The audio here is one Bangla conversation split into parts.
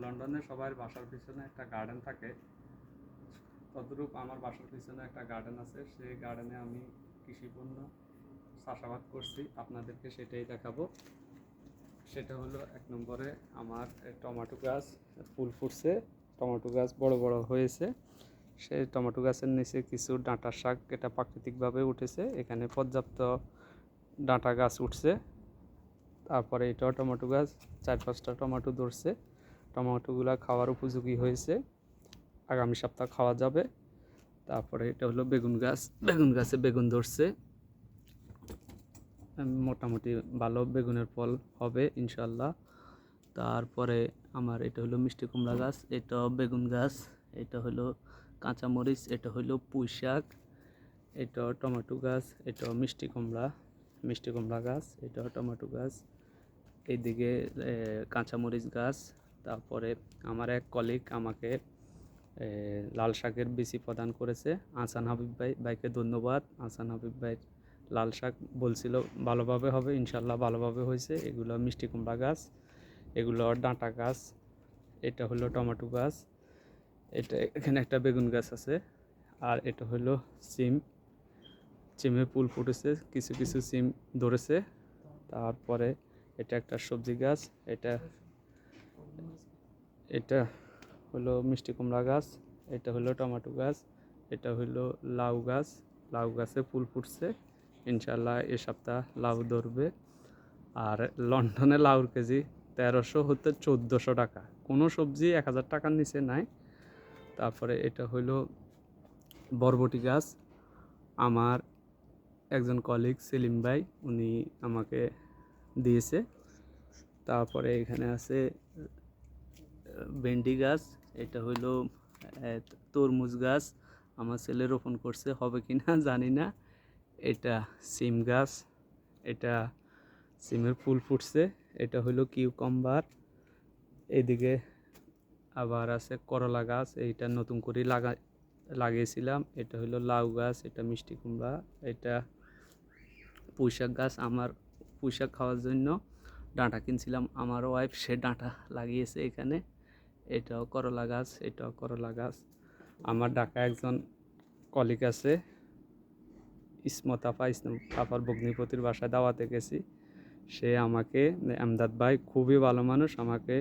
লন্ডনে সবার বাসার পিছনে একটা গার্ডেন থাকে, তদ্রূপ আমার বাসার পিছনে একটা গার্ডেন আছে। সেই গার্ডেনে আমি কৃষিপণ্য চাষাবাদ করছি, আপনাদেরকে সেটাই দেখাবো। সেটা হলো 1 নম্বরে আমার টমেটো গাছ ফুল ফুটছে, টমেটো গাছ বড় বড় হয়েছে। সেই টমেটো গাছের নিচে কিছু ডাঁটা শাক, এটা প্রাকৃতিকভাবে উঠেছে, এখানে পর্যাপ্ত ডাঁটা গাছ উঠছে। তারপরে এটাও টমেটো গাছ, 4-5টা টমেটো ধরছে, টমেটোগুলো খাওয়ার উপযোগী হয়েছে, আগামী সপ্তাহ খাওয়া যাবে। তারপরে এটা হলো বেগুন গাছ, বেগুন গাছে বেগুন ধরছে, মোটামুটি ভালো বেগুনের ফল হবে ইনশাল্লাহ। তারপরে আমার এটা হলো মিষ্টি কুমড়া গাছ, এটাও বেগুন গাছ, এটা হলো কাঁচামরিচ, এটা হলো পুঁই শাক, এটাও টমেটো গাছ, এটাও মিষ্টি কুমড়া গাছ, এটাও টমেটো গাছ, এইদিকে কাঁচামরিচ গাছ। তারপরে আমার এক কলিগ আমাকে লাল শাকের বিচি প্রদান করেছে, আহসান হাবিব ভাইকে ধন্যবাদ। আহসান হাবিব ভাই লাল শাক বলছিল ভালোভাবে হবে, ইনশাল্লাহ ভালোভাবে হয়েছে। এগুলো মিষ্টি কুমড়া গাছ, এগুলো ডাঁটা গাছ, এটা হলো টমেটো গাছ, এটা এখানে একটা বেগুন গাছ আছে, আর এটা হলো সিমের ফুল ফুটেছে, কিছু কিছু সিম ধরেছে। তারপরে এটা একটা সবজি গাছ, এটা এটা হলো মিষ্টি কুমড়া গাছ, এটা হলো টমেটো গাছ, এটা হলো লাউ গাছ, লাউ গাছে ফুল ফুটছে, ইনশাল্লাহ এ সপ্তাহ লাউ ধরবে। আর লন্ডনে লাউর কেজি 1300 হতে 1400 টাকা, কোনো সবজি 1000 টাকার নিচে নাই। তারপরে এটা হলো বরবটি গাছ, আমার একজন কলিগ সেলিম ভাই উনি আমাকে দিয়েছে। তারপরে এখানে আছে ভেন্ডি গাছ, এটা হলো তরমুজ গাছ, আমার ছেলে রোপণ করছে, হবে কি না জানি না। এটা সিম গাছ, এটা সিমের ফুল ফুটছে, এটা হলো কিউকাম্বার। এদিকে আবার আছে করলা গাছ, এইটা নতুন করে লাগিয়েছিলাম। এটা হলো লাউ গাছ, এটা মিষ্টি কুমড়া, এটা পুঁইশাক গাছ। আমার পুঁইশাক খাওয়ার জন্য ডাঁটা কিনছিলাম, আমার ওয়াইফ সে ডাঁটা লাগিয়েছে এখানে। এটাও করলা গাছ, এটাও করলা গাছ। আমার ঢাকা একজন কলিগ আছে ইসমত আপার ভগ্নিপতির বাসায় দাওয়াতে গেছি, সে আমাকে আমদাদ ভাই খুবই ভালো মানুষ, আমাকে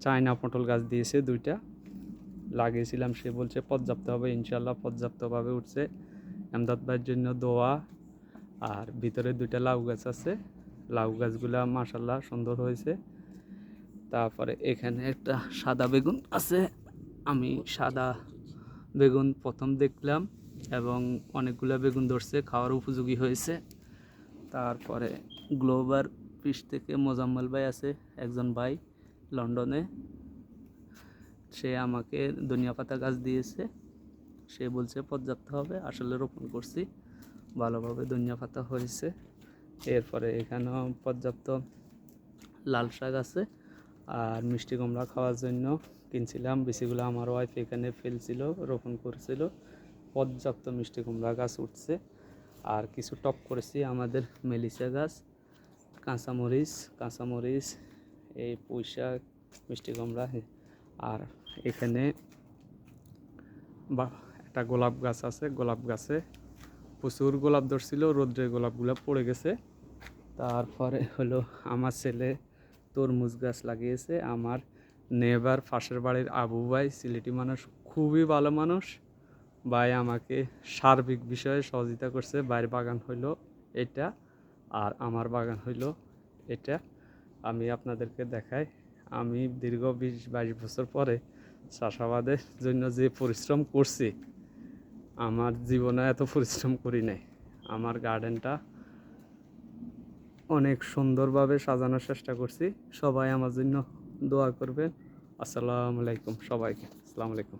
চায়না পটল গাছ দিয়েছে 2টা লাগিয়েছিলাম। সে বলছে পর্যাপ্ত হবে, ইনশাল্লাহ পর্যাপ্তভাবে উঠছে। আমদাদ ভাইয়ের জন্য দোয়া। আর ভিতরে 2টা লাউ গাছ আছে, লাউ গাছগুলা মাশাল্লাহ সুন্দর হয়েছে। তারপরে এখানে একটা সাদা বেগুন আছে, আমি সাদা বেগুন প্রথম দেখলাম এবং অনেকগুলো বেগুন ধরছে, খাওয়ার উপযোগী হয়েছে। তারপরে গ্লোবার পিস থেকে মোজাম্মেল ভাই আছে, একজন ভাই লন্ডনে, সে আমাকে ধনিয়া পাতা গাছ দিয়েছে, সে বলছে পর্যাপ্ত হবে, আসলে রোপণ করছি, ভালোভাবে ধনিয়া পাতা হয়েছে। এরপরে এখানেও পর্যাপ্ত লাল শাক আছে, আর মিষ্টি কুমড়া খাওয়ার জন্য কিনছিলাম, বিচিগুলো আমার ওয়াইফ এখানে ফেলছিল, রোপণ করছিল, পর্যাপ্ত মিষ্টি কুমড়া গাছ উঠছে। আর কিছু টপ করেছি আমাদের মেলিসা গাছ, কাঁচামরিচ, এই পুঁই শাক, মিষ্টি কুমড়া। আর এখানে একটা গোলাপ গাছ আছে, গোলাপ গাছে প্রচুর গোলাপ ধরছিল, রোদ্রে গোলাপগুলো পড়ে গেছে। তারপরে হলো আমার ছেলে তরমুজ গাছ লাগিয়েছে, আমার নেবার পাশের বাড়ির আবু ভাই সিলেটি মানুষ, খুবই ভালো মানুষ, ভাই আমাকে সার্বিক বিষয়ে সহযোগিতা করছে। ভাইয়ের বাগান হইলো এটা, আর আমার বাগান হইলো এটা। আমি আপনাদেরকে দেখাই, আমি দীর্ঘ 20-22 বছর পরে চাষাবাদের জন্য যে পরিশ্রম করছি, আমার জীবনে এত পরিশ্রম করি নাই। আমার গার্ডেনটা অনেক সুন্দরভাবে সাজানোর চেষ্টা করছি, সবাই আমার জন্য দোয়া করবেন। আসসালামু আলাইকুম সবাইকে, আসসালামু আলাইকুম।